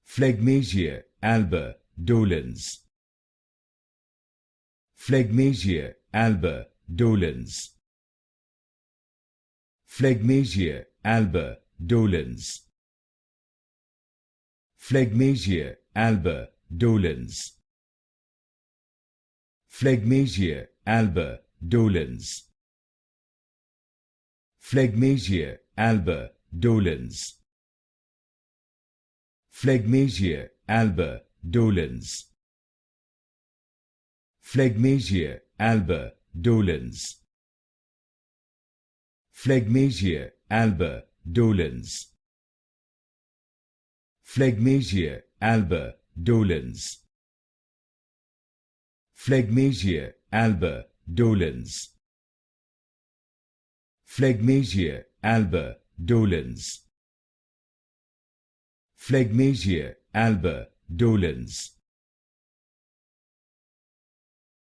Phlegmasia Alba Dolens. Phlegmasia Alba Dolens. Phlegmasia Alba Dolens. Phlegmasia Alba Dolens. Phlegmasia Alba Dolens. Phlegmasia Alba Dolens. Phlegmasia Alba Dolens. Phlegmasia Alba Dolens. Phlegmasia Alba Dolens. Phlegmasia Alba Dolens. Phlegmasia Alba Dolens. Phlegmasia Alba Dolens. Phlegmasia Alba Dolens.